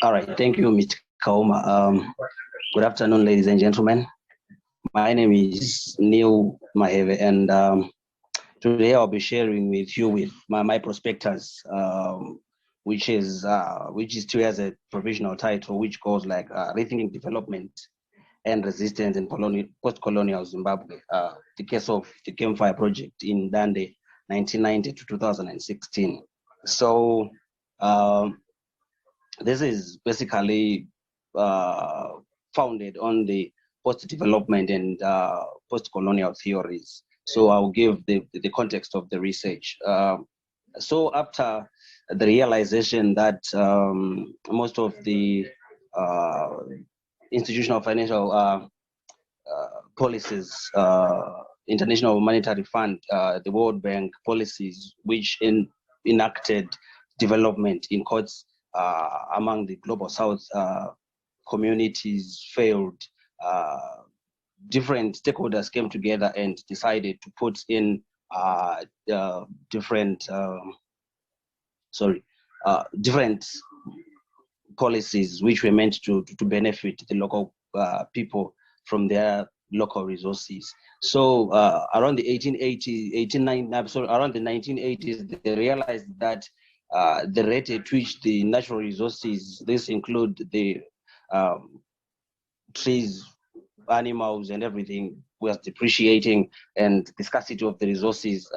All right, thank you, Mr. Kauma. Good afternoon, ladies and gentlemen. My name is Neil Maheve, and today I'll be sharing with you with my prospectus, which still has a provisional title, which goes like Rethinking Development and Resistance in Post-Colonial Zimbabwe, the case of the CAMPFIRE project in Dande, 1990 to 2016. So this is basically founded on the post-development and post-colonial theories. So I'll give the context of the research. So after the realization that most of the institutional financial policies, International Monetary Fund, the World Bank policies, which enacted development in courts among the global South communities failed. Different stakeholders came together and decided to put in different policies which were meant to benefit the local people from their local resources. So around the 1980s, they realized that the rate at which the natural resources, this include the trees, animals, and everything, was depreciating, and the scarcity of the resources,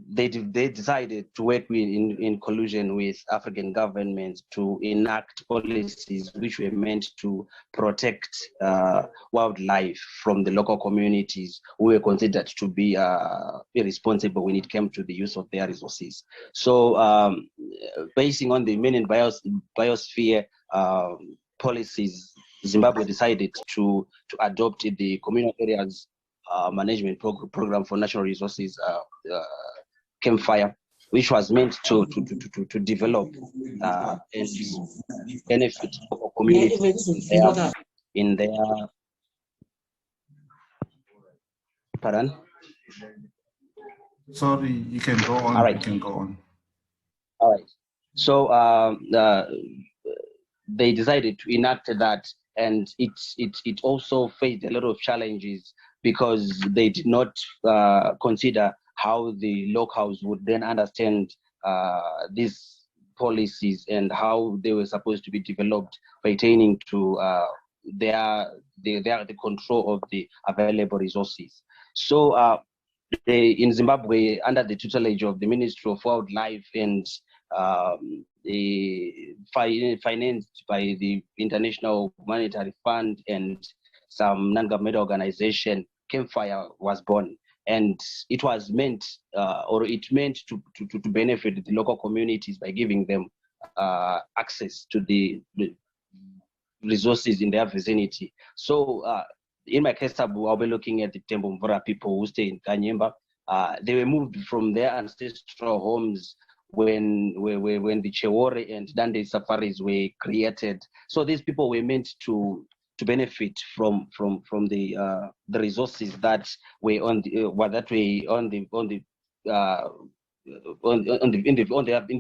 they decided to work in collusion with African governments to enact policies which were meant to protect wildlife from the local communities who were considered to be irresponsible when it came to the use of their resources. So basing on the main biosphere policies, Zimbabwe decided to adopt the communal areas management program for natural resources, CAMPFIRE, which was meant to develop and benefit local communities in their pardon? Sorry, you can go on. All right. You can go on. All right. So they decided to enact that, and it also faced a lot of challenges because they did not consider how the locals would then understand these policies and how they were supposed to be developed pertaining to the control of the available resources. So in Zimbabwe, under the tutelage of the Ministry of Wildlife and financed by the International Monetary Fund and some non-governmental organization, CAMPFIRE was born. And it was meant, to benefit the local communities by giving them access to the resources in their vicinity. So in my case, I'll be looking at the Tembomvura people who stay in Kanyemba. They were moved from their ancestral homes when the Chewore and Dande safaris were created. So these people were meant to benefit from the resources that were in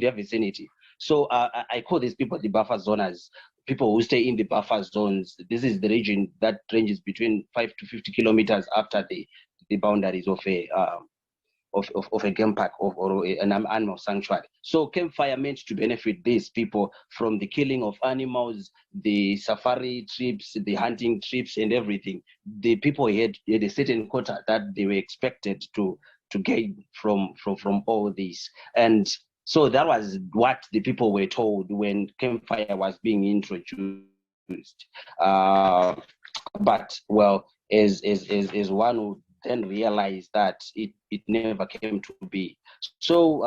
their vicinity. So I call these people the buffer zoners, people who stay in the buffer zones. This is the region that ranges between 5 to 50 kilometers after the boundaries of a game park or an animal sanctuary. So CAMPFIRE meant to benefit these people from the killing of animals, the safari trips, the hunting trips, and everything. The people had a certain quota that they were expected to gain from all this. And so that was what the people were told when CAMPFIRE was being introduced. But well, as one who then realized that it never came to be. So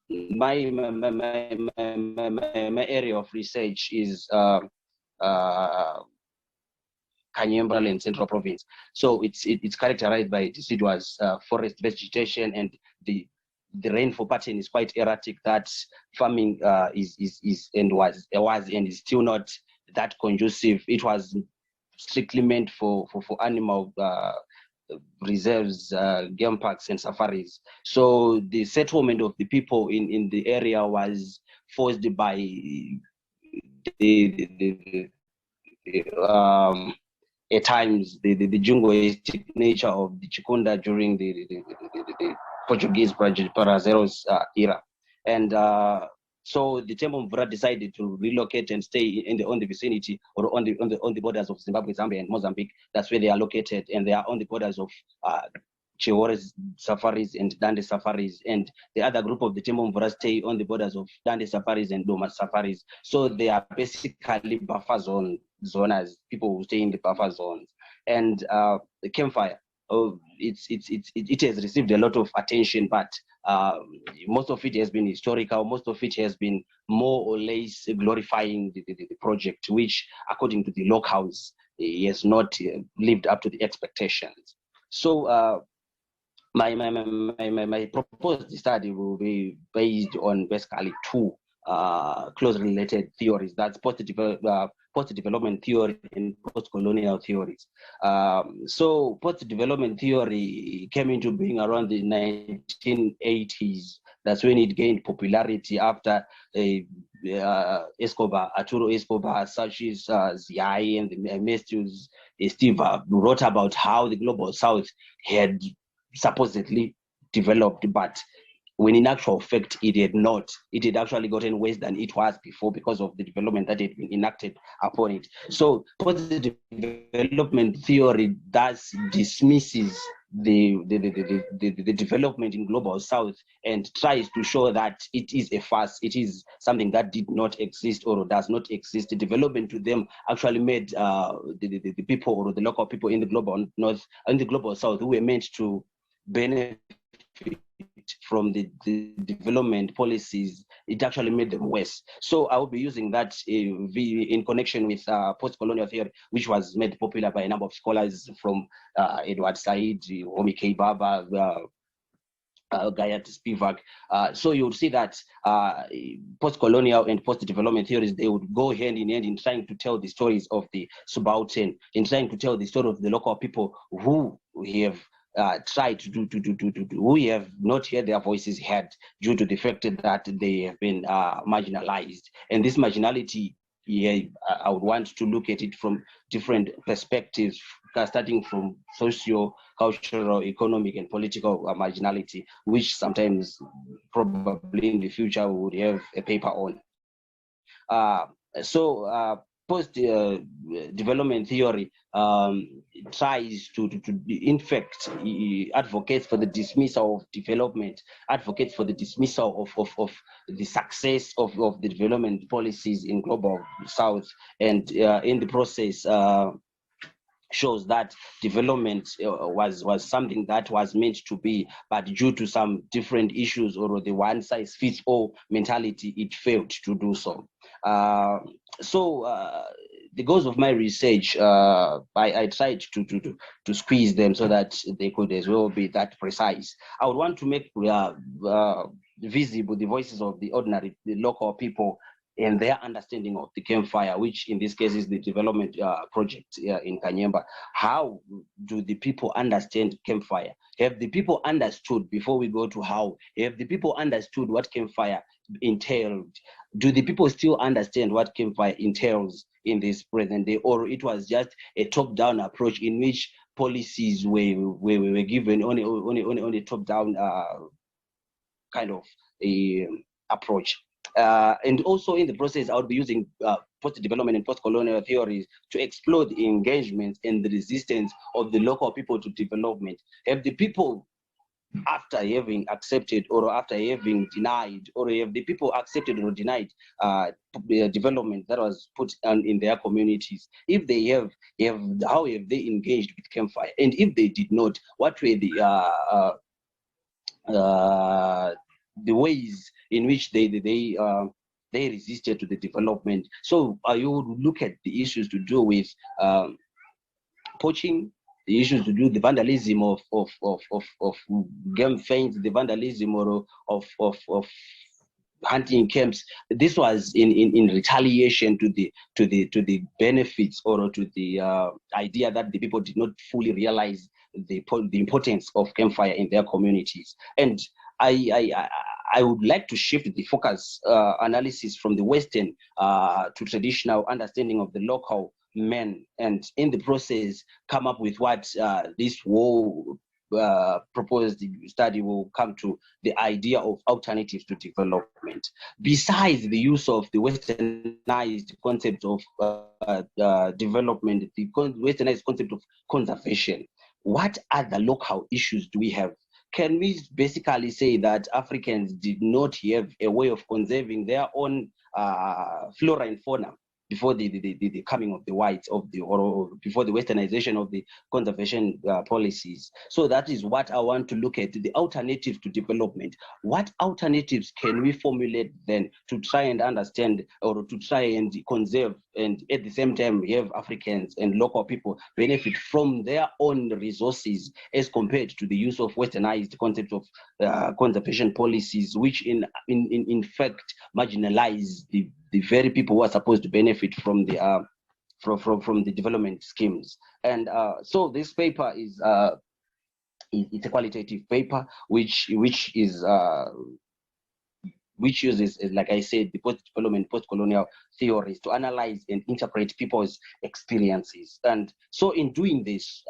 my area of research is Kanyemba and Central Province. So it's characterized by deciduous forest vegetation, and the rainfall pattern is quite erratic. That farming is and is still not that conducive. It was strictly meant for animal reserves, game parks, and safaris. So the settlement of the people in the area was forced by at times the jingoistic nature of the Chikunda during the Portuguese Brazileiros era. And so the Tembo Mvura decided to relocate and stay in on the vicinity, or on the borders of Zimbabwe, Zambia, and Mozambique. That's where they are located, and they are on the borders of Chihore's safaris and Dande safaris, and the other group of the Tembo Mvura stay on the borders of Dande safaris and Doma safaris. So they are basically buffer zoners, people who stay in the buffer zones. And the CAMPFIRE, it has received a lot of attention, but most of it has been historical. Most of it has been more or less glorifying the project, which, according to the locals, has not lived up to the expectations. So my proposed study will be based on basically two closely related theories. That's post-development theory and post-colonial theories. So post-development theory came into being around the 1980s. That's when it gained popularity after Arturo Escobar, such as Ziai and the Matthews, Steve wrote about how the Global South had supposedly developed, but when in actual fact it had not. It had actually gotten worse than it was before because of the development that had been enacted upon it. So positive development theory thus dismisses the development in Global South and tries to show that it is a farce. It is something that did not exist or does not exist. The development to them actually made the people or the local people in the Global North and the Global South who were meant to benefit from the development policies, it actually made them worse. So I will be using that in connection with post-colonial theory, which was made popular by a number of scholars from Edward Said, Homi K. Baba, Gayat Spivak. So you would see that post-colonial and post-development theories, they would go hand in hand in trying to tell the stories of the subaltern, in trying to tell the story of the local people who have tried to we have not heard their voices heard due to the fact that they have been marginalized. And this marginality, I would want to look at it from different perspectives, starting from socio, cultural, economic, and political marginality, which sometimes probably in the future we would have a paper on. Post-development theory tries to in fact, advocates for the dismissal of development, advocates for the dismissal of the success of the development policies in Global South, and in the process shows that development was something that was meant to be, but due to some different issues or the one-size-fits-all mentality, it failed to do so. The goals of my research, I tried to squeeze them so that they could as well be that precise. I would want to make visible the voices of the ordinary, the local people, and their understanding of the CAMPFIRE, which in this case is the development project in Kanyemba. How do the people understand CAMPFIRE? Have the people understood, before we go to how, have the people understood what CAMPFIRE entailed? Do the people still understand what CAMPFIRE entails in this present day, or it was just a top-down approach in which policies were given on a top-down kind of a approach? And also in the process, I would be using post-development and post-colonial theories to explore the engagement and the resistance of the local people to development. Have the people, after having accepted or after having denied, or have the people accepted or denied development that was put on in their communities? If they have, how have they engaged with CAMPFIRE? And if they did not, what were the ways in which they resisted to the development? So you would look at the issues to do with poaching, the issues to do with the vandalism of game fence, the vandalism or of hunting camps. This was in retaliation to the benefits or to the idea that the people did not fully realize the importance of CAMPFIRE in their communities. And I would like to shift the focus analysis from the Western to traditional understanding of the local men, and in the process come up with what this whole proposed study will come to, the idea of alternatives to development. Besides the use of the westernized concept of development, the westernized concept of conservation, what other local issues do we have? Can we basically say that Africans did not have a way of conserving their own flora and fauna before the coming of the whites, or before the westernization of the conservation policies? So that is what I want to look at, the alternatives to development. What alternatives can we formulate then to try and understand, or to try and conserve, and at the same time have Africans and local people benefit from their own resources, as compared to the use of westernized concepts of conservation policies, which in fact marginalize the very people who are supposed to benefit from the from the development schemes. And so this paper is it's a qualitative paper which uses, like I said, the post-development, post-colonial theories to analyze and interpret people's experiences. And so in doing this,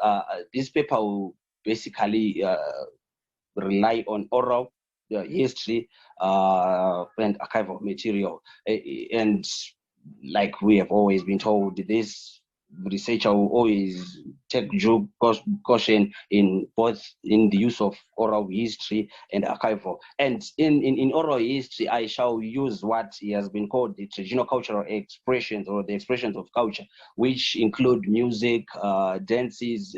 this paper will basically rely on oral history and archival material. And like we have always been told, this researcher will always take due caution in both in the use of oral history and archival. And in oral history, I shall use what has been called the traditional cultural expressions, or the expressions of culture, which include music, dances,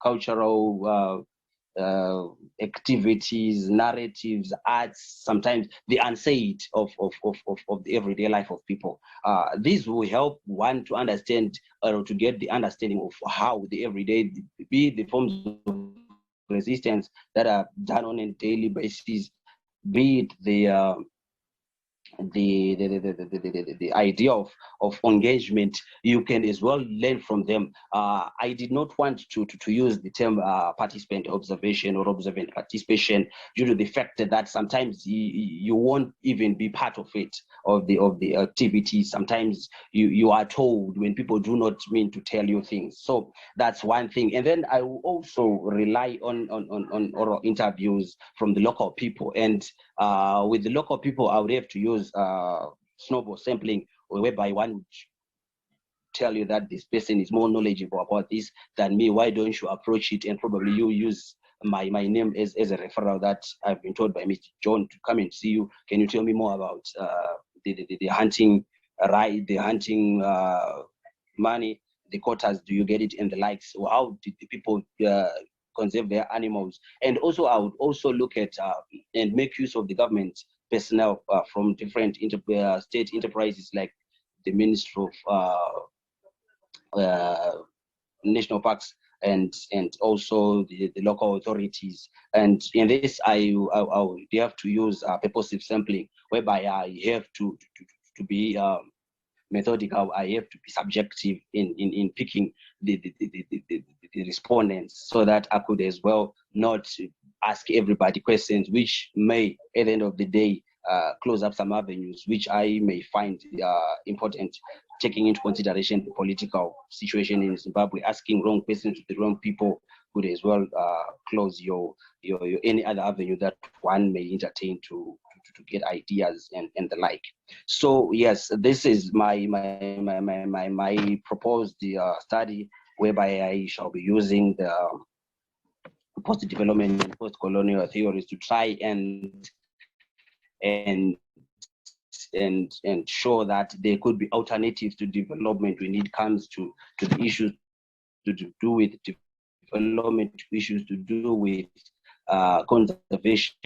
cultural activities, narratives, arts, sometimes the unsaid of the everyday life of people. This will help one to understand, or to get the understanding of how the everyday, be the forms of resistance that are done on a daily basis, be it the idea of engagement. You can as well learn from them. I did not want to use the term participant observation or observant participation, due to the fact that sometimes you won't even be part of it, of the activity. Sometimes you are told when people do not mean to tell you things. So that's one thing. And then I will also rely on oral interviews from the local people. And with the local people, I would have to use snowball sampling, whereby one would tell you that this person is more knowledgeable about this than me. Why don't you approach it? And probably you use my name as a referral that I've been told by Mr. John to come and see you. Can you tell me more about the hunting right, the hunting money, the quotas, do you get it, and the likes? So how did the people conserve their animals? And also I would also look at and make use of the government personnel from different state enterprises, like the Ministry of National Parks, and also the local authorities. And in this, I would have to use purposive sampling, whereby I have to be methodical. I have to be subjective in picking the respondents, so that I could as well not ask everybody questions which may, at the end of the day, close up some avenues which I may find important, taking into consideration the political situation in Zimbabwe. Asking wrong questions to the wrong people could as well close your any other avenue that one may entertain to get ideas and the like. So yes, this is my proposed study, whereby I shall be using the post-development and post-colonial theories to try and show that there could be alternatives to development when it comes to the issues to do with development, issues to do with conservation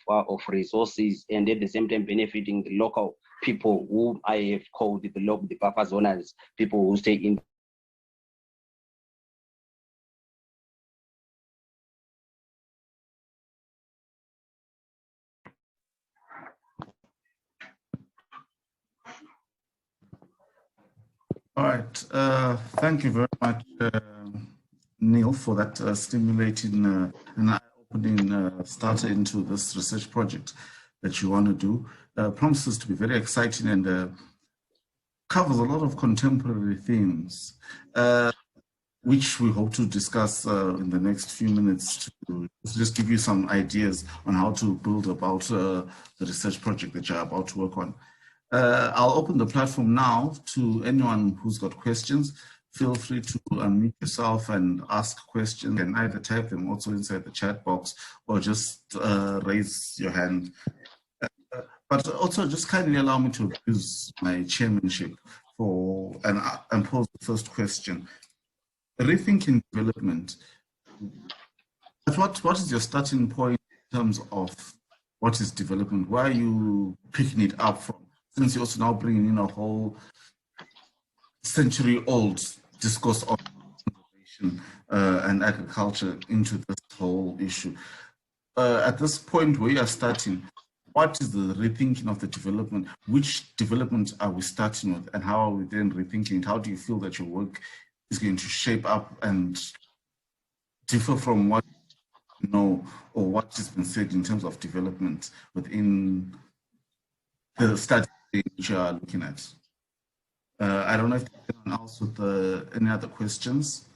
of resources, and at the same time benefiting the local people, who I have called the buffer zoners, people who stay in. All right, thank you very much, Neil, for that stimulating and eye-opening starter into this research project that you want to do. Promises to be very exciting and covers a lot of contemporary themes, which we hope to discuss in the next few minutes to just give you some ideas on how to build about the research project that you're about to work on. I'll open the platform now to anyone who's got questions. Feel free to unmute yourself and ask questions, and either type them also inside the chat box or just raise your hand. But also just kindly allow me to use my chairmanship for and pose the first question. Rethinking development. What is your starting point in terms of what is development? Where are you picking it up from? Since you're also now bringing in a whole century-old discourse of conservation and agriculture into this whole issue. At this point where you are starting, what is the rethinking of the development? Which development are we starting with, and how are we then rethinking it? How do you feel that your work is going to shape up and differ from what you know or what has been said in terms of development within the study which you are looking at? I don't know if anyone else with any other questions.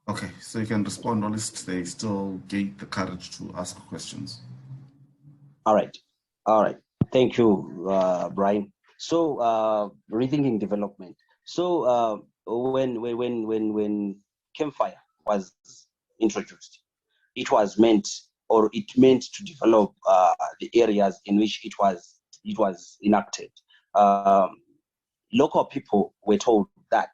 Okay, so you can respond, or at least they still get the courage to ask questions. All right. Thank you, Brian. So rethinking development. So when CAMPFIRE was introduced, it was meant to develop the areas in which it was enacted. Local people were told that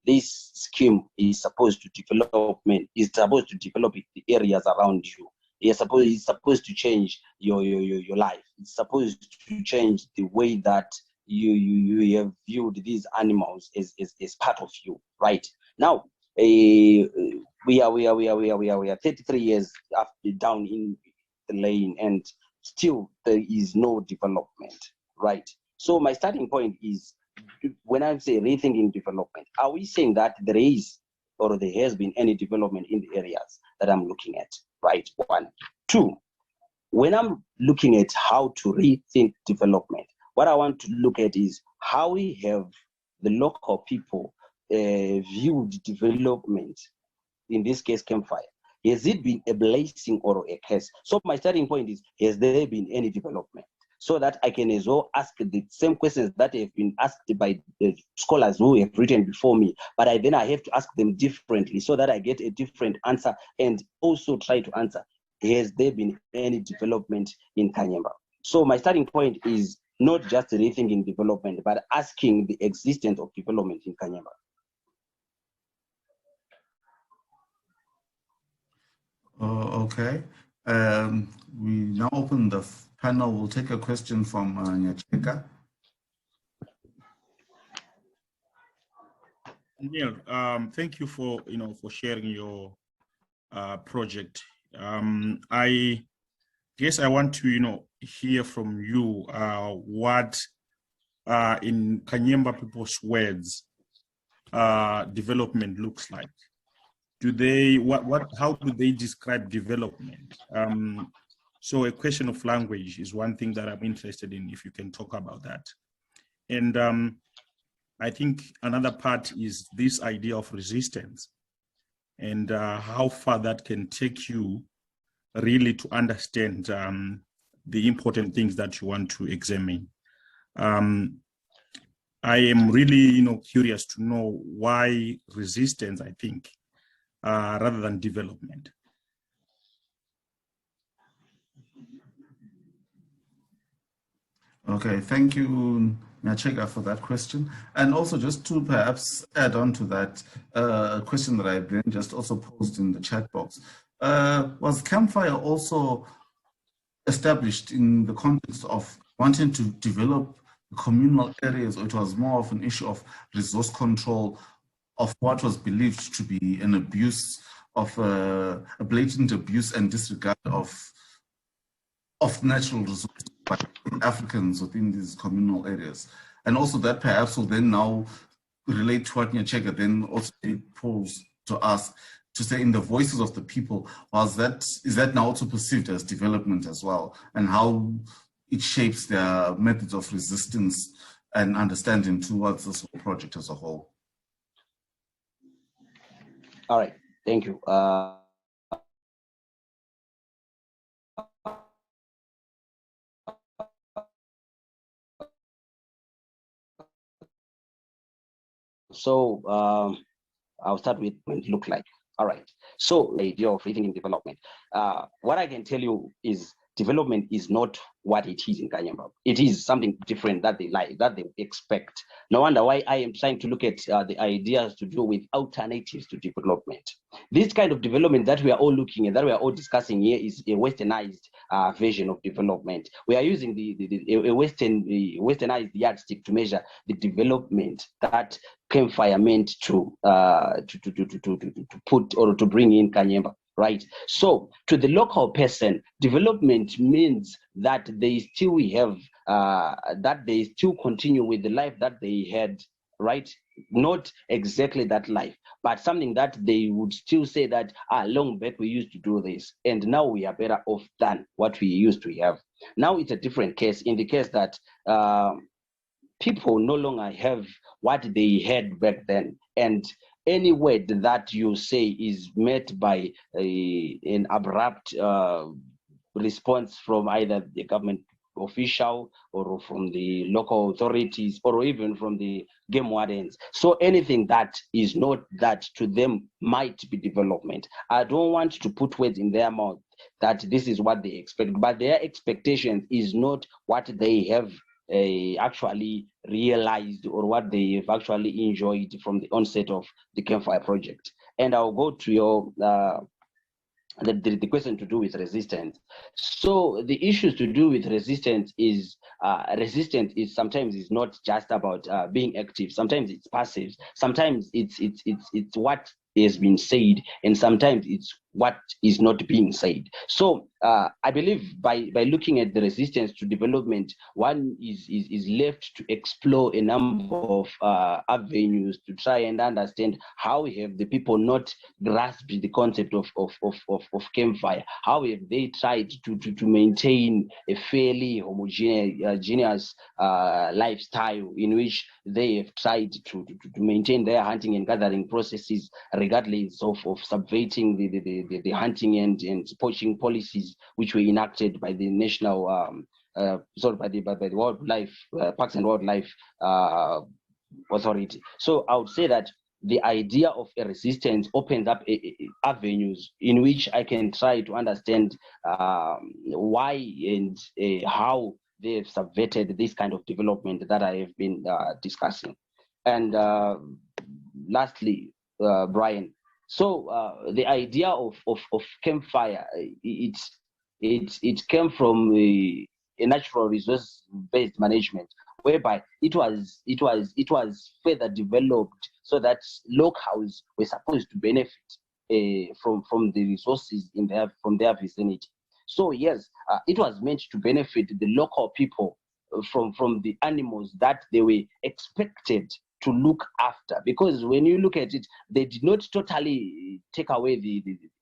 this scheme is supposed to develop the areas around you. It's supposed to change your life. It's supposed to change the way that you have viewed these animals as part of you. Right now, we are 33 years down in the lane, and still there is no development. Right. So my starting point is, when I say rethinking development, are we saying that there is or there has been any development in the areas that I'm looking at? Right. 1. 2, when I'm looking at how to rethink development, what I want to look at is how we have the local people viewed development, in this case CAMPFIRE. Has it been a blessing or a curse? So my starting point is, has there been any development? So that I can as well ask the same questions that have been asked by the scholars who have written before me, but I have to ask them differently so that I get a different answer, and also try to answer, has there been any development in Kanyamba? So my starting point is not just rethinking development, but asking the existence of development in Kanyamba. Okay. We now open the panel. We'll take a question from Nyacheka. Neil, thank you for sharing your project. I guess I want to hear from you what in Kanyamba people's words development looks like. How do they describe development? So a question of language is one thing that I'm interested in, if you can talk about that. And I think another part is this idea of resistance, and how far that can take you really to understand the important things that you want to examine. I am really curious to know why resistance, I think, rather than development. Okay, thank you, Nyacheka, for that question. And also just to perhaps add on to that question that I then just also posed in the chat box. Was CAMPFIRE also established in the context of wanting to develop communal areas, or it was more of an issue of resource control of what was believed to be an abuse of a blatant abuse and disregard of natural resources by Africans within these communal areas? And also that perhaps will then now relate to what Nyacheka then also posed to us, to say in the voices of the people, is that now also perceived as development as well, and how it shapes their methods of resistance and understanding towards this project as a whole? All right, thank you. So I'll start with what it look like. All right. So the idea of rethinking development. What I can tell you is development is not what it is in Kanyamba. It is something different that they like, that they expect. No wonder why I am trying to look at the ideas to do with alternatives to development. This kind of development that we are all looking at, that we are all discussing here, is a westernized version of development. We are using a westernized yardstick to measure the development that CAMPFIRE meant to put or to bring in Kanyamba. Right. So to the local person, development means that they still have that they still continue with the life that they had, right? Not exactly that life, but something that they would still say that long back we used to do this, and now we are better off than what we used to have. Now it's a different case, in the case that people no longer have what they had back then, and any word that you say is met by an abrupt response from either the government official or from the local authorities or even from the game wardens. So anything that is not that to them might be development. I don't want to put words in their mouth that this is what they expect, but their expectation is not what they have actually realized or what they have actually enjoyed from the onset of the CAMPFIRE project. And I'll go to your the question to do with resistance. So the issues to do with resistance is sometimes is not just about being active. Sometimes it's passive. Sometimes it's what has been said, and sometimes it's what is not being said. So I believe by looking at the resistance to development, one is left to explore a number of avenues to try and understand how have the people not grasped the concept of CAMPFIRE. How have they tried to maintain a fairly homogeneous lifestyle in which they have tried to maintain their hunting and gathering processes, regardless of subverting the hunting and poaching policies which were enacted by the national by the wildlife Parks and Wildlife Authority. So I would say that the idea of a resistance opens up avenues in which I can try to understand why and how they've subverted this kind of development that I have been discussing. And lastly, Brian, so the idea of CAMPFIRE, it came from a natural resource-based management, whereby it was further developed so that locals were supposed to benefit from the resources from their vicinity. So yes, it was meant to benefit the local people from the animals that they were expected to look after, because when you look at it, they did not totally take away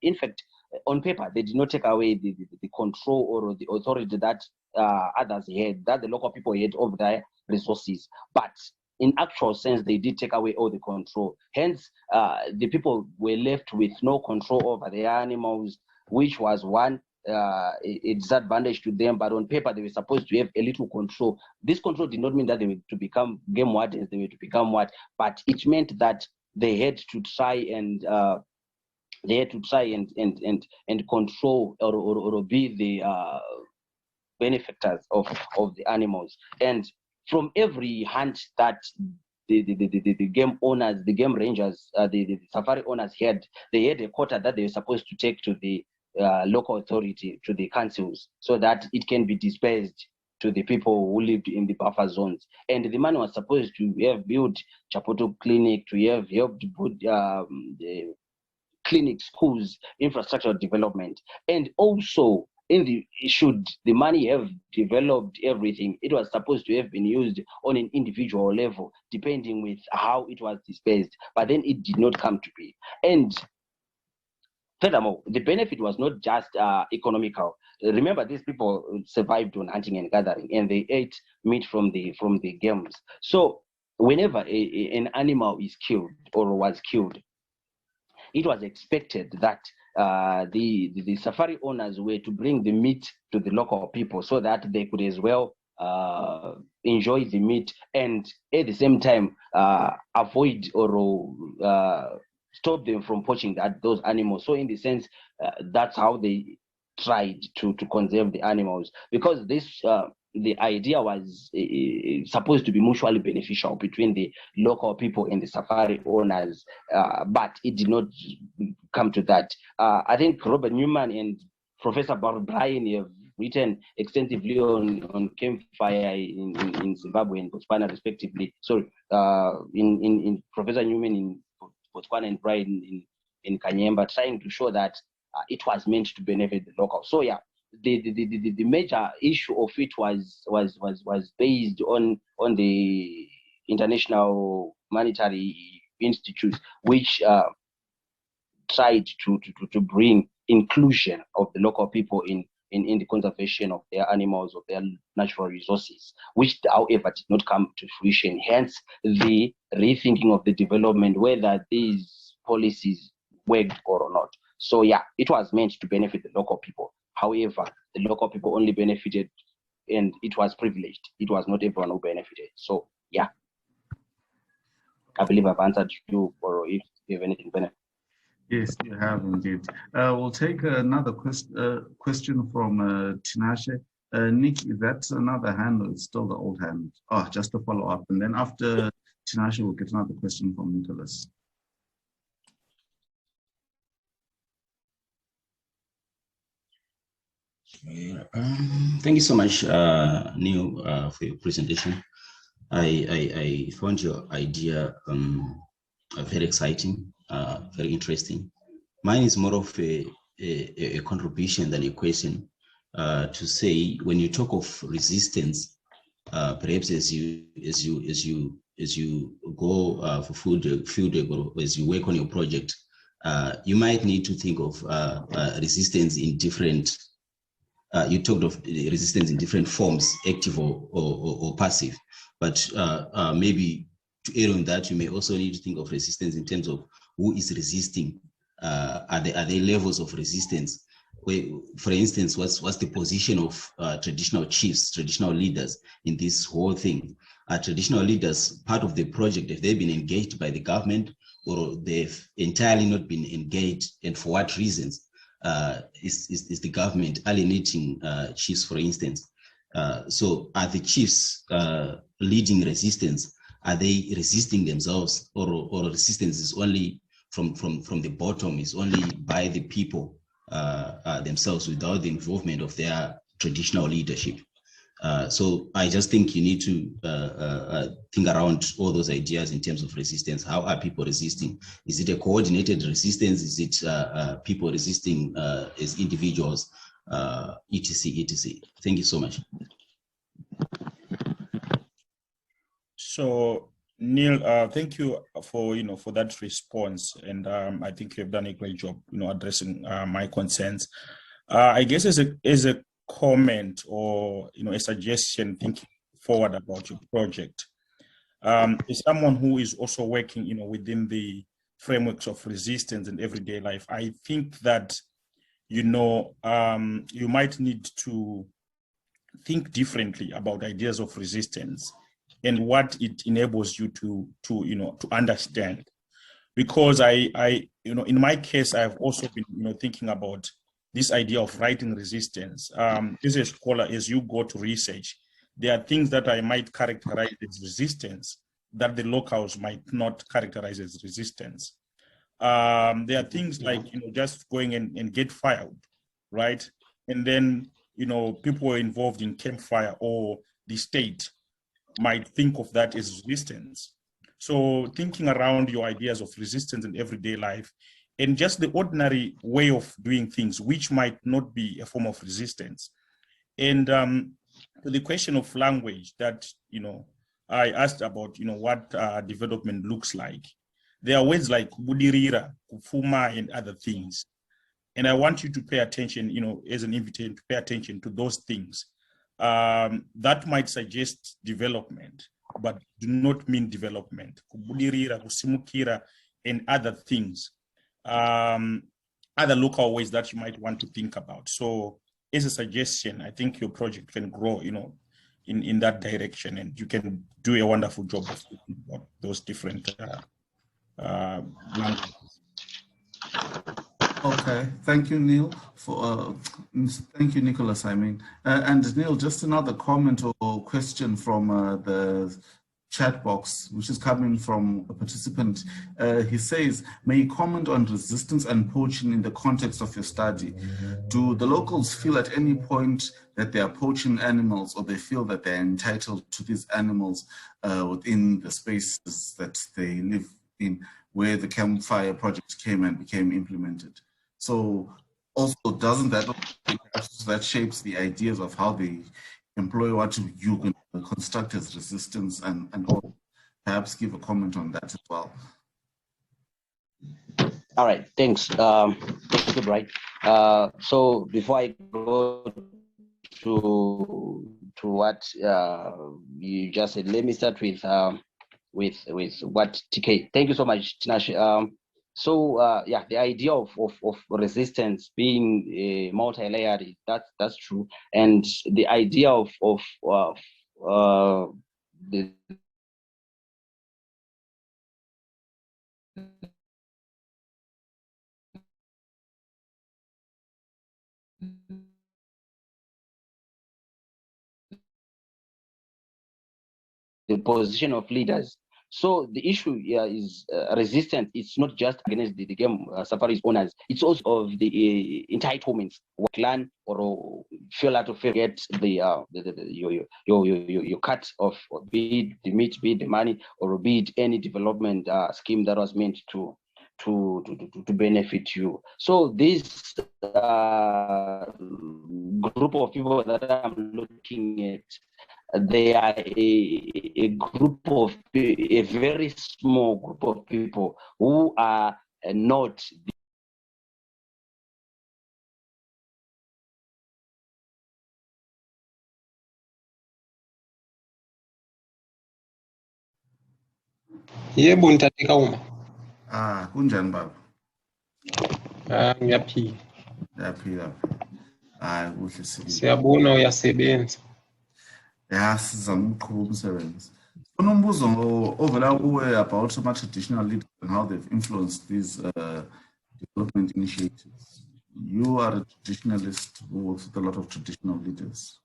in fact, on paper, they did not take away the control or the authority that others had, that the local people had over their resources. But in actual sense, they did take away all the control. Hence, the people were left with no control over their animals, which was one a disadvantage to them. But on paper, they were supposed to have a little control. This control did not mean that they were to become game wardens, they were to become what, but it meant that they had to try and control or be the benefactors of the animals. And from every hunt that the game owners, the game rangers, the safari owners had, they had a quota that they were supposed to take to the local authority, to the councils, so that it can be dispersed to the people who lived in the buffer zones. And the money was supposed to have built Chapoto Clinic, to have helped put clinics, schools, infrastructure development. And also should the money have developed everything, it was supposed to have been used on an individual level, depending with how it was dispersed, but then it did not come to be. And furthermore, the benefit was not just economical. Remember, these people survived on hunting and gathering, and they ate meat from the games. So whenever an animal is killed or was killed, it was expected that the safari owners were to bring the meat to the local people so that they could as well enjoy the meat, and at the same time avoid or stop them from poaching those animals. So in the sense, that's how they tried to conserve the animals, because this the idea was supposed to be mutually beneficial between the local people and the safari owners, but it did not come to that. I think Robert Newman and Professor Bryan have written extensively on CAMPFIRE in Zimbabwe and Botswana, respectively. Sorry, in Professor Newman in Botswana and Bryan in Kanyemba, trying to show that it was meant to benefit the local. So yeah, the major issue of it was based on the International Monetary Institute, which tried to bring inclusion of the local people in the conservation of their animals, of their natural resources, which however did not come to fruition. Hence the rethinking of the development, whether these policies worked or not. So yeah, it was meant to benefit the local people. However, the local people only benefited, and it was privileged. It was not everyone who benefited. So yeah, I believe I've answered you, or if you have anything better. Yes, you have indeed. We'll take another question from Tinashe. Nick, is that another hand, or it's still the old hand? Oh, just a follow up. And then after Tinashe, we'll get another question from Nicholas. Thank you so much, Neil, for your presentation. I found your idea very exciting, very interesting. Mine is more of a contribution than a question, to say, when you talk of resistance, perhaps as you go for field or as you work on your project, you might need to think of resistance in different. You talked of resistance in different forms, active or passive, but maybe to err on that, you may also need to think of resistance in terms of who is resisting. Are there levels of resistance? Where, for instance, what's the position of traditional chiefs, traditional leaders in this whole thing? Are traditional leaders part of the project? Have they been engaged by the government, or they've entirely not been engaged, and for what reasons? Is the government alienating chiefs, for instance? So are the chiefs leading resistance? Are they resisting themselves, or resistance is only from the bottom, is only by the people themselves without the involvement of their traditional leadership? So I just think you need to think around all those ideas in terms of resistance. How are people resisting? Is it a coordinated resistance? Is it people resisting as individuals, etc., etc.? Thank you so much. So Neil, thank you for for that response, and I think you've done a great job addressing my concerns. I guess as a comment, or a suggestion, thinking forward about your project, as someone who is also working within the frameworks of resistance in everyday life, I think that you might need to think differently about ideas of resistance and what it enables you to understand. Because I in my case, I've also been thinking about this idea of writing resistance. As a scholar, as you go to research, there are things that I might characterize as resistance that the locals might not characterize as resistance. There are things like just going and get fired, right? And then people involved in CAMPFIRE or the state might think of that as resistance. So thinking around your ideas of resistance in everyday life and just the ordinary way of doing things, which might not be a form of resistance. And to the question of language that, I asked about, what development looks like. There are words like budirira, kufuma, and other things. And I want you to pay attention, as an invitation, to pay attention to those things. That might suggest development, but do not mean development. Kubudirira, kusimukira, and other things. Other local ways that you might want to think about. So as a suggestion, I think your project can grow, in that direction, and you can do a wonderful job of thinking about those different languages. Okay, thank you, Neil. Thank you, Nicholas. And Neil, just another comment or question from the chat box, which is coming from a participant. He says, may you comment on resistance and poaching in the context of your study? Do the locals feel at any point that they are poaching animals, or they feel that they're entitled to these animals within the spaces that they live in, where the CAMPFIRE project came and became implemented? So also, doesn't that perhaps that shapes the ideas of how they employ what you can construct as resistance and all? Perhaps give a comment on that as well. All right, thanks. Thank you, Bright. So before I go to what you just said, let me start with what TK. Thank you so much, Tinashe. Yeah, the idea of resistance being multi-layered, that's true, and the idea of the position of leaders. So the issue here is resistance. It's not just against the game safaris owners. It's also of the entitlements. Clan or failure to get your cut of, be it the meat, be it the money, or be it any development scheme that was meant to benefit you. So this group of people that I'm looking at, they are a group of, a very small group of people who are not Yebo ntatheka uma. Kunjani baba? Ngiyaphila. Yaphila. Kuhle sibili. Siyabona uyasebenza. Ya, sizama ukuqhuba umsebenzi. Unombuzo ovela kuwe about traditional leaders and how they've influenced these development initiatives. You are a traditionalist who works with a lot of traditional leaders.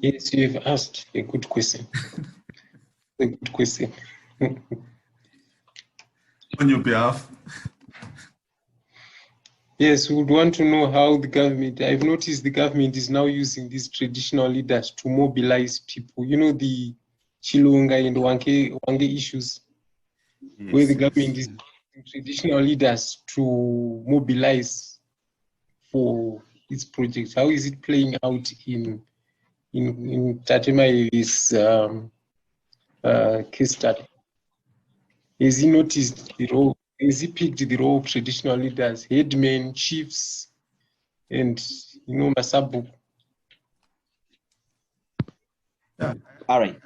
Yes, you've asked a good question. A good question. On your behalf. Yes, we would want to know how the government, I've noticed the government is now using these traditional leaders to mobilize people. You know, the Chilunga and Wange issues, yes, where the government is using traditional leaders to mobilize for its projects. How is it playing out in Tatema's case study? Has he noticed the role? Has he picked the role of traditional leaders, headmen, chiefs, and Masabu? Yeah. All right.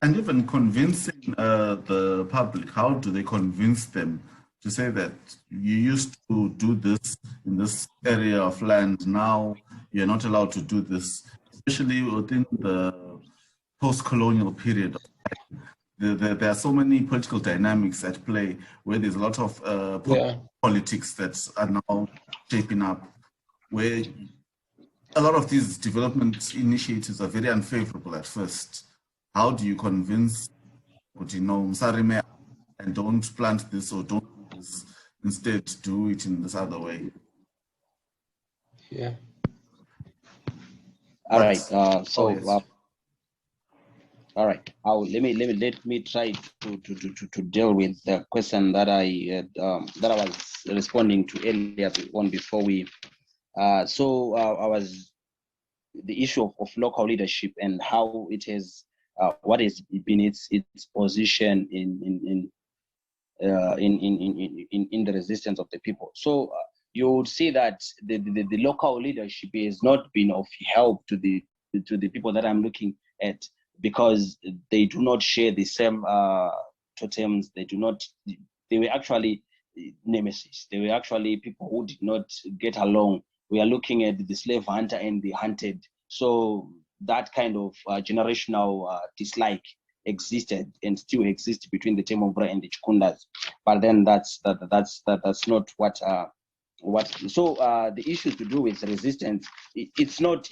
And even convincing the public, how do they convince them to say that you used to do this in this area of land, now you're not allowed to do this, especially within the post-colonial period of time? There are so many political dynamics at play where there's a lot of politics that are now shaping up, where a lot of these development initiatives are very unfavorable at first. How do you convince, Msarime, and don't plant this or don't do this, instead do it in this other way? Yeah. All right. All right. Let me try to deal with the question that I was responding to earlier on before we. I was the issue of local leadership and how it has what has been its position in the resistance of the people. So you would see that the local leadership has not been of help to the people that I'm looking at, because they do not share the same totems. They were actually nemesis. They were actually people who did not get along. We are looking at the slave hunter and the hunted. So that kind of generational dislike existed and still exists between the Temomvura and the Chikundas, but then that's not what the issue to do with resistance, it's not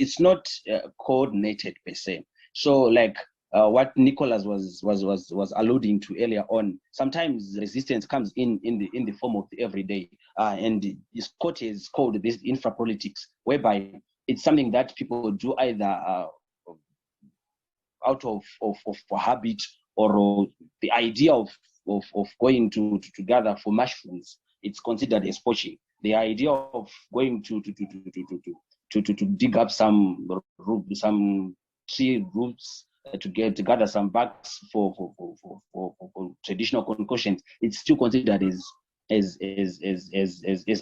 coordinated per se. So like what Nicholas was alluding to earlier on, sometimes resistance comes in the form of the everyday, and Scott has called this infrapolitics, whereby it's something that people do either out of habit, or the idea of going to gather for mushrooms. It's considered as poaching. The idea of going to dig up some tree roots to gather some barks for traditional concoctions, it's still considered as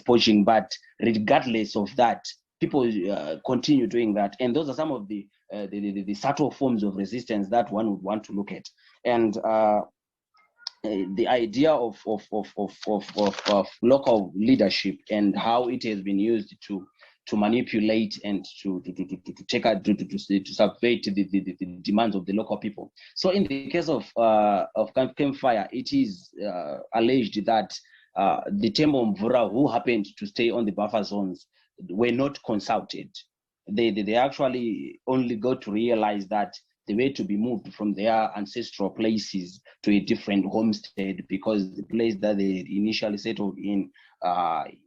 poaching. But regardless of that, people continue doing that, and those are some of the subtle forms of resistance that one would want to look at. And the idea of local leadership and how it has been used to manipulate and to subvert the demands of the local people. So in the case of CAMPFIRE, it is alleged that the Temomvura who happened to stay on the buffer zones were not consulted. They actually only got to realize that they were to be moved from their ancestral places to a different homestead, because the place that they initially settled in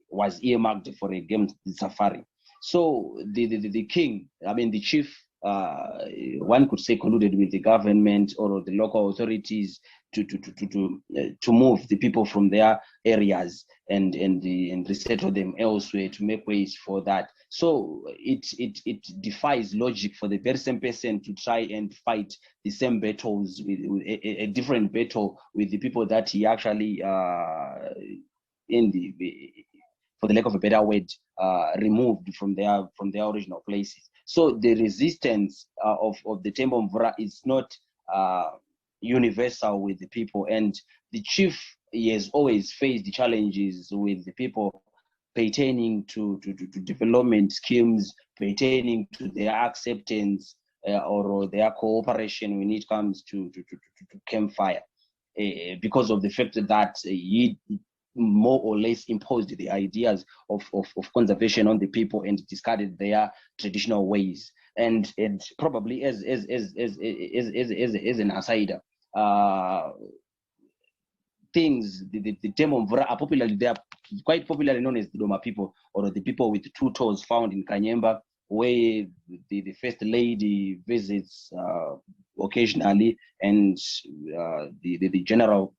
was earmarked for a game safari. So the king, I mean the chief, one could say, colluded with the government or the local authorities to move the people from their areas and resettle them elsewhere to make ways for that. So it defies logic for the very same person to try and fight the same battles with a different battle with the people that he actually for the lack of a better word, removed from their original places. So the resistance of the Temomvura is not universal with the people, and the chief, he has always faced the challenges with the people pertaining to development schemes, pertaining to their acceptance or their cooperation when it comes to CAMPFIRE, because of the fact that he more or less imposed the ideas of conservation on the people and discarded their traditional ways. And probably as an aside, things, the Temomvura are popularly, they are quite popularly known as the Doma people, or the people with 2 toes found in Kanyemba, where the first lady visits occasionally, and the general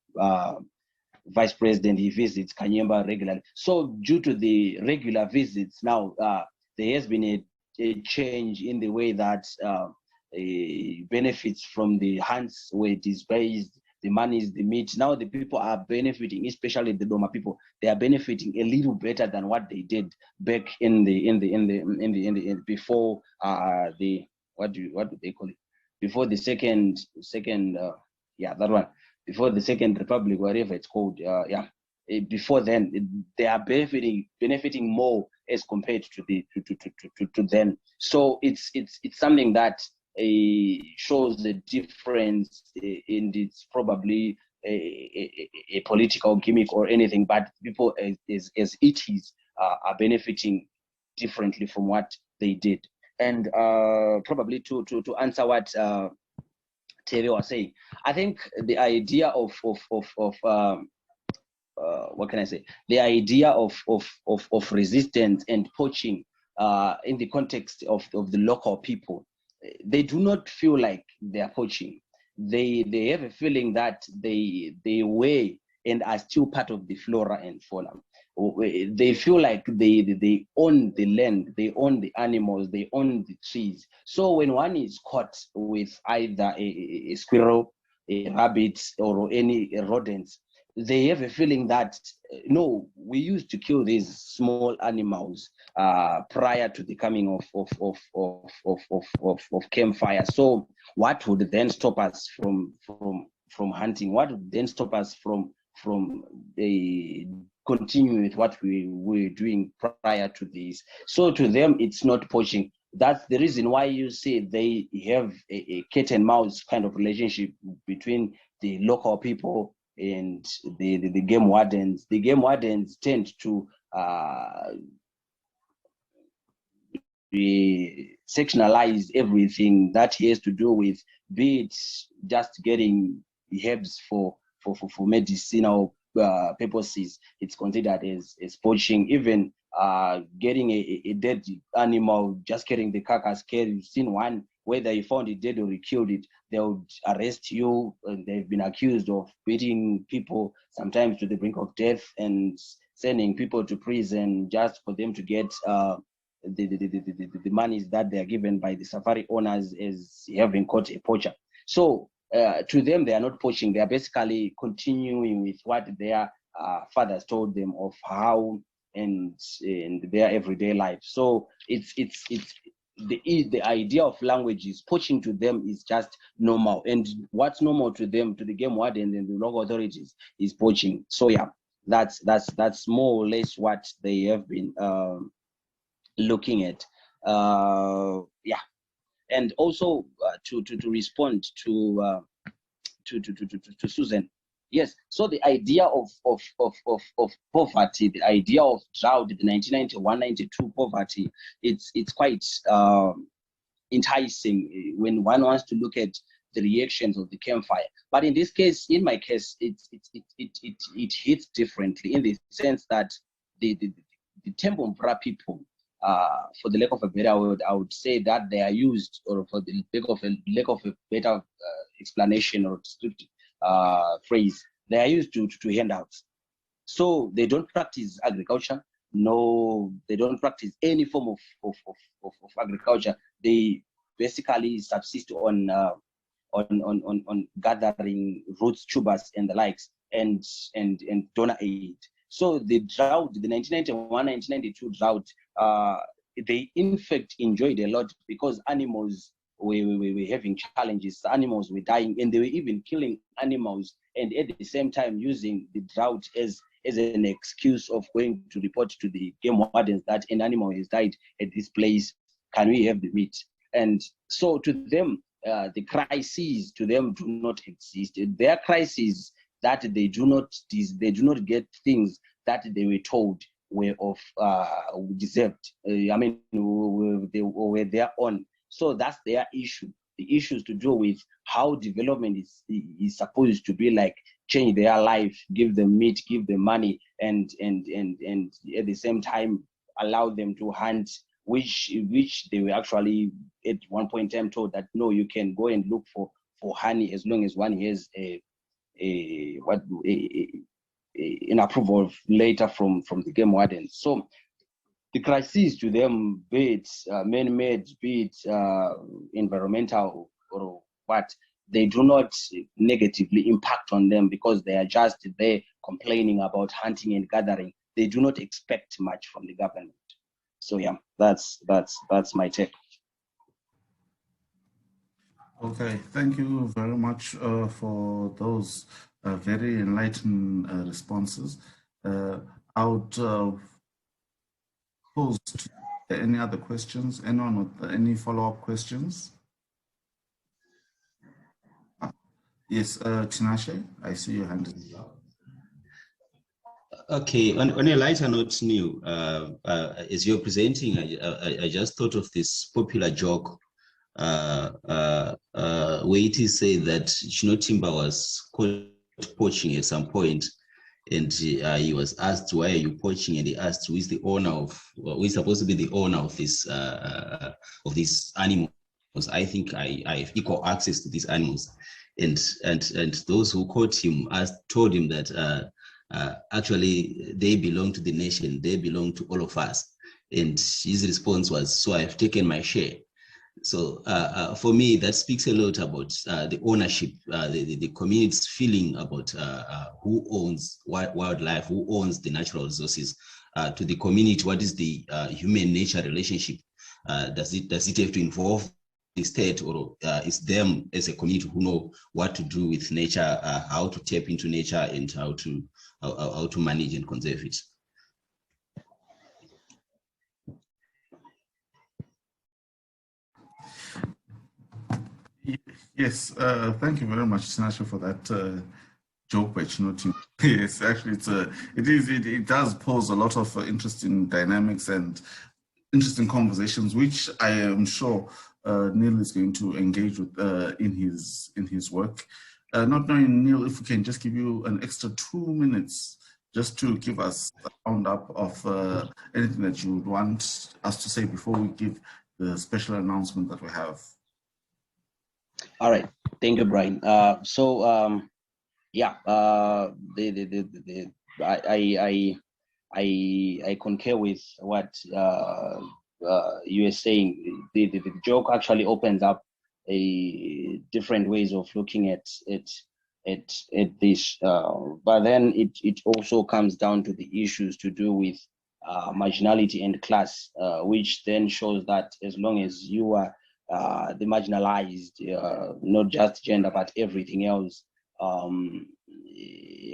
vice president, he visits Kanyemba regularly. So due to the regular visits now, there has been a change in the way that benefits from the hunts were dispersed, the monies, the meat. Now the people are benefiting, especially the Doma people. They are benefiting a little better than what they did back in the before the what do they call it? Before the second that one. Before the Second Republic, whatever it's called, before then, they are benefiting more as compared to them. So it's something that shows the difference in it's probably a political gimmick or anything, but people as it is are benefiting differently from what they did. And probably to answer what Terry was saying, I think the idea of what can I say? The idea of resistance and poaching in the context of the local people, they do not feel like they are poaching. they have a feeling that they were and are still part of the flora and fauna. They feel like they own the land, they own the animals, they own the trees. So when one is caught with either a squirrel, a rabbit, or any rodents, they have a feeling that no, we used to kill these small animals prior to the coming of campfire. So what would then stop us from hunting? What would then stop us from continuing with what we were doing prior to this? So to them, it's not poaching. That's the reason why you see they have a cat and mouse kind of relationship between the local people and the game wardens. The game wardens tend to sectionalize everything that has to do with, be it just getting herbs for medicinal purposes. It's considered as poaching. Even getting a dead animal, just getting the carcass, you've seen one, whether you found it dead or you killed it, they would arrest you, and they've been accused of beating people, sometimes to the brink of death, and sending people to prison just for them to get the monies that they are given by the safari owners as having caught a poacher. So to them, they are not poaching. They are basically continuing with what their fathers told them of how and their everyday life. So it's the idea of language is poaching to them is just normal, and what's normal to them, to the game warden and the local authorities, is poaching. So yeah, that's more or less what they have been looking at. Yeah, and also to respond to Susan. Yes, so the idea of poverty, the idea of drought, the 1991-92 poverty, it's quite enticing when one wants to look at the reactions of the campfire. But in this case, in my case, it hits differently, in the sense that the Tembombra people, for the lack of a better word, I would say that they are used, or for the lack of a better explanation or descriptive phrase, they are used to handouts. So they don't practice agriculture. No, they don't practice any form of agriculture. They basically subsist on gathering roots, tubers, and the likes, and donor aid. So the drought, the 1991-1992 drought, they in fact enjoyed a lot, because animals were having challenges. Animals were dying, and they were even killing animals, and at the same time using the drought as an excuse of going to report to the game wardens that an animal has died at this place. Can we have the meat? And so to them, the crises to them do not exist. Their crises that they do not get things that they were told were of deserved. I mean, they were their own. So that's their issue. The issue is to do with how development is supposed to be like, change their life, give them meat, give them money, and at the same time allow them to hunt, which they were actually at one point in time told that no, you can go and look for honey as long as one has an approval later from the game warden. So the crises to them, be it man-made, be it environmental or what, they do not negatively impact on them, because they are just there complaining about hunting and gathering. They do not expect much from the government. So yeah, that's my take. Okay, thank you very much for those very enlightened responses. I would pose any other questions? Anyone with any follow-up questions? Yes, Tinashe, I see your hand is up. Okay, on a lighter note, Neil, as you're presenting, I just thought of this popular joke where it is said that Timber was caught poaching at some point, and he was asked, why are you poaching? And he asked, who is the owner of, who is supposed to be the owner of these animals? I think I have equal access to these animals. and those who caught him told him that actually they belong to the nation, they belong to all of us. And his response was, so I've taken my share. So for me, that speaks a lot about the ownership, the community's feeling about who owns wildlife, who owns the natural resources. To the community, what is the human nature relationship? Does it have to involve the state, or is them as a community who know what to do with nature, how to tap into nature, and how to manage and conserve it? Yes, thank you very much, Sinasha, for that joke by Chinoti. Yes, actually, it does pose a lot of interesting dynamics and interesting conversations, which I am sure Neil is going to engage with in his work. Not knowing, Neil, if we can just give you an extra 2 minutes just to give us a roundup of anything that you would want us to say before we give the special announcement that we have. All right, thank you, Brian. Yeah, I concur with what you were saying. The joke actually opens up a different ways of looking at this, but then it also comes down to the issues to do with marginality and class, which then shows that as long as you are the marginalized, not just gender but everything else,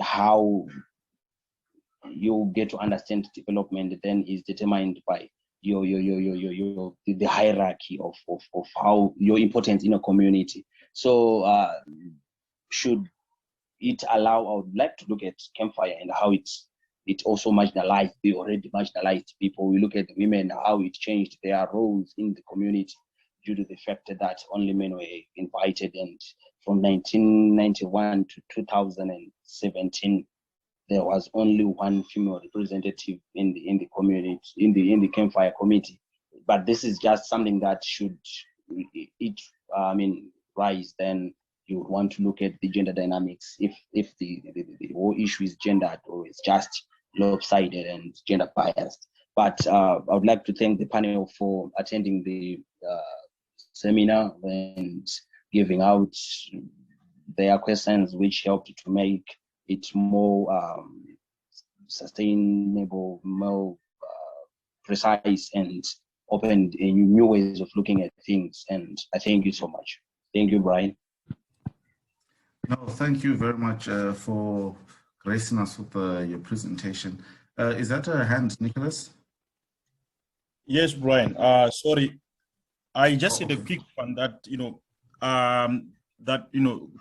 how you get to understand development then is determined by the hierarchy of how your importance in a community. So should it allow, I would like to look at CAMPFIRE and how it also marginalized the already marginalized people. We look at the women, how it changed their roles in the community due to the fact that only men were invited, and from 1991 to 2017 there was only one female representative in the community, in the CAMPFIRE committee. But this is just something that should rise. Then you would want to look at the gender dynamics, if the whole issue is gendered or it's just lopsided and gender biased. But I would like to thank the panel for attending the seminar and giving out their questions, which helped to make it more sustainable, more precise, and opened new ways of looking at things. And I thank you so much. Thank you, Brian. No, thank you very much for gracing us with your presentation. Is that a hand, Nicholas? Yes, Brian. Sorry, I just said a quick one that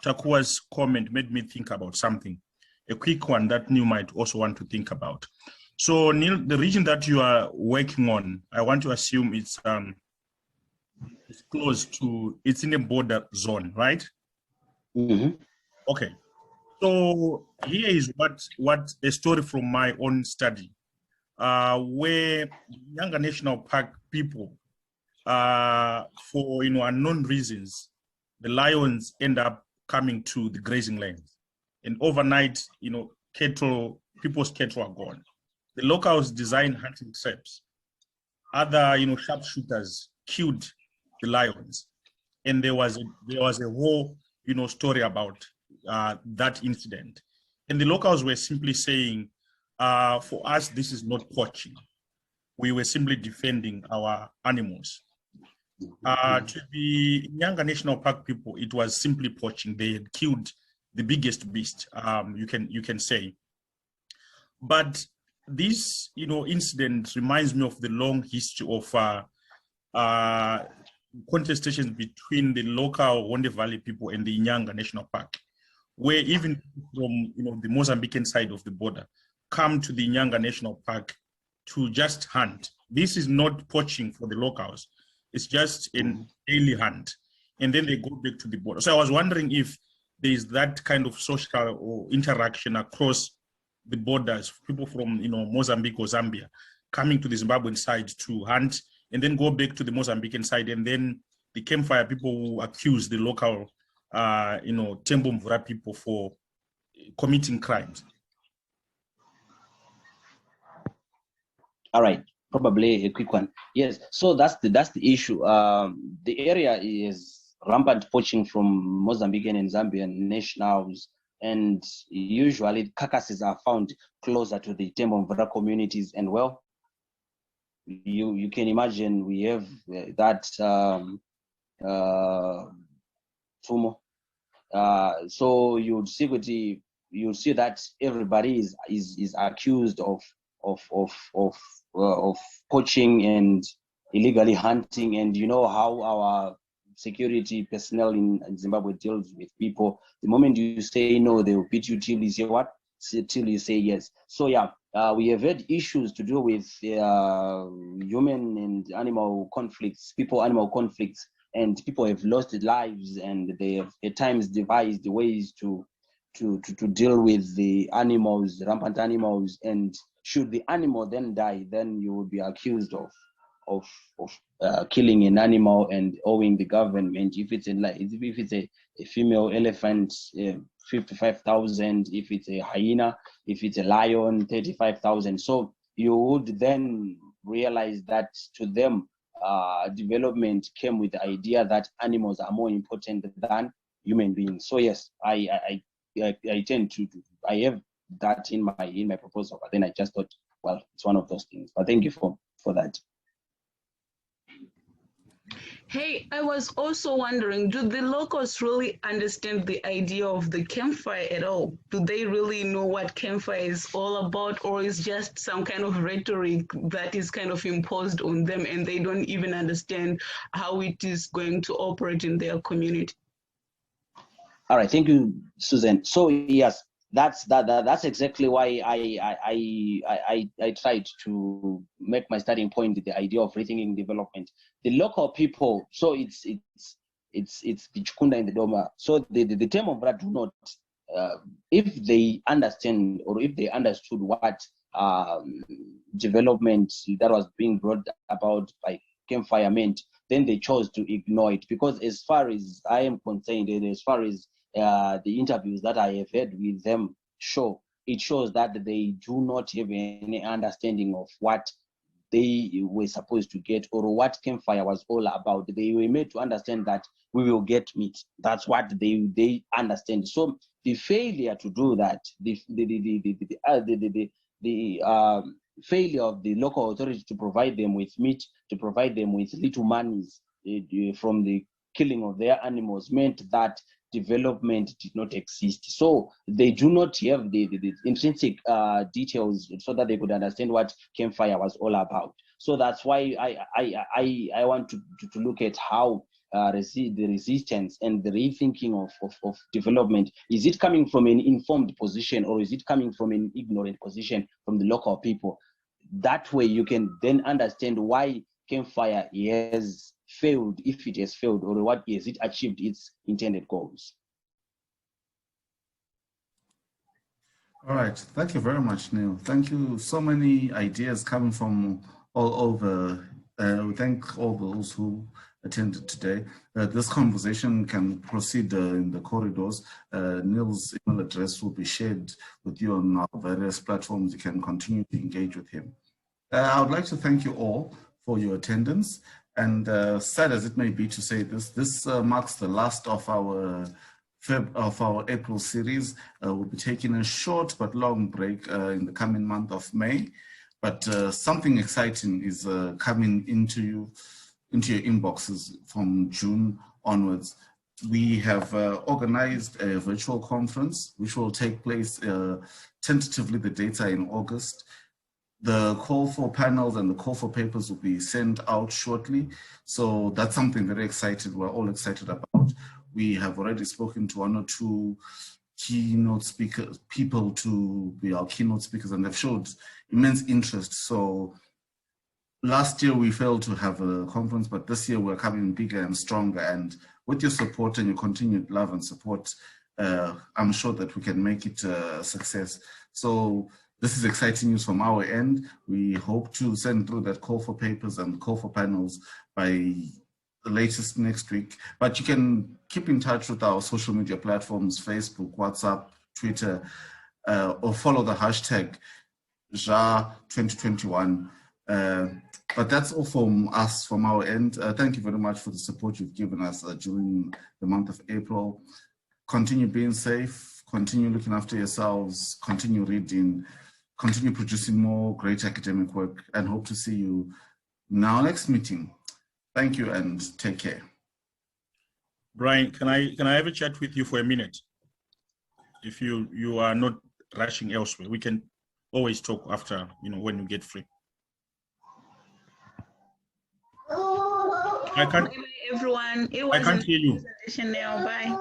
Takua's comment made me think about something. A quick one that Neil might also want to think about. So, Neil, the region that you are working on, I want to assume it's close to, it's in a border zone, right? Mm-hmm. Okay. So here is what a story from my own study, where Younger National Park people, for unknown reasons, the lions end up coming to the grazing lands, and overnight, people's cattle are gone. The locals designed hunting traps. Other, sharpshooters killed the lions, and there was a whole, story about that incident. And the locals were simply saying, for us, this is not poaching. We were simply defending our animals. To the Younger National Park people, it was simply poaching. They had killed the biggest beast, you can say. But this, incident reminds me of the long history of contestations between the local Wonde Valley people and the Younger National Park, where even from the Mozambican side of the border come to the Younger National Park to just hunt. This is not poaching for the locals. It's just an daily hunt. And then they go back to the border. So I was wondering if there is that kind of social or interaction across the borders, people from Mozambique or Zambia coming to the Zimbabwean side to hunt and then go back to the Mozambican side, and then the CAMPFIRE people who accuse the local Tembo Mvura people for committing crimes? All right, probably a quick one. Yes, so that's the issue. The area is rampant poaching from Mozambican and Zambian nationals, and usually carcasses are found closer to the Tembo Mvura communities. And well, you can imagine we have that tumo. So you'd see that everybody is accused of poaching and illegally hunting, and you know how our security personnel in Zimbabwe deals with people. The moment you say no, they will beat you till you say what? Till you say yes. So yeah, we have had issues to do with human and animal conflicts, people-animal conflicts, and people have lost their lives, and they have at times devised ways to deal with the animals, rampant animals. And should the animal then die, then you would be accused of killing an animal and owing the government. If it's a female elephant, 55,000. If it's a hyena, if it's a lion, 35,000. So you would then realize that to them, development came with the idea that animals are more important than human beings. So yes, I tend to I have that in my proposal, but then I just thought, well, it's one of those things. But thank you for that. Hey, I was also wondering, do the locals really understand the idea of the campfire at all? Do they really know what campfire is all about, or is just some kind of rhetoric that is kind of imposed on them and they don't even understand how it is going to operate in their community? All right, thank you, Susan. So yes, that's exactly why I tried to make my starting point the idea of rethinking development. The local people, so it's the Chikunda and the Doma. So the term of that do not, if they understand or if they understood what development that was being brought about by campfire meant, then they chose to ignore it. Because as far as I am concerned, and as far as the interviews that I have had with them it shows that they do not have any understanding of what they were supposed to get or what campfire was all about. They were made to understand that we will get meat. That's what they understand. So the failure to do that, the failure of the local authority to provide them with meat, to provide them with little monies from the killing of their animals, meant that development did not exist. So they do not have the intrinsic details so that they could understand what campfire was all about. So that's why I want to look at how the resistance and the rethinking of development, is it coming from an informed position or is it coming from an ignorant position from the local people? That way you can then understand why campfire has failed, if it has failed, or what has it achieved its intended goals. All right, thank you very much, Neil. Thank you. So many ideas coming from all over. We thank all those who attended today. This conversation can proceed in the corridors. Neil's email address will be shared with you on our various platforms. You can continue to engage with him. I would like to thank you all for your attendance. And sad as it may be to say this marks the last of our April series. We'll be taking a short but long break in the coming month of May. But something exciting is coming into your inboxes from June onwards. We have organized a virtual conference which will take place tentatively, the dates are in August. The call for panels and the call for papers will be sent out shortly. So that's something very excited. We're all excited about. We have already spoken to 1 or 2 keynote speakers, people to be our keynote speakers, and they've showed immense interest. So last year we failed to have a conference, but this year we're coming bigger and stronger. And with your support and your continued love and support, I'm sure that we can make it a success. So this is exciting news from our end. We hope to send through that call for papers and call for panels by the latest next week. But you can keep in touch with our social media platforms, Facebook, WhatsApp, Twitter, or follow the hashtag JA2021. But that's all from us, from our end. Thank you very much for the support you've given us during the month of April. Continue being safe, continue looking after yourselves, continue reading, continue producing more great academic work, and hope to see you in our next meeting. Thank you and take care. Brian, can I have a chat with you for a minute? If you are not rushing elsewhere, we can always talk after, when you get free. I can't. Everyone, it was I can't hear you. Bye.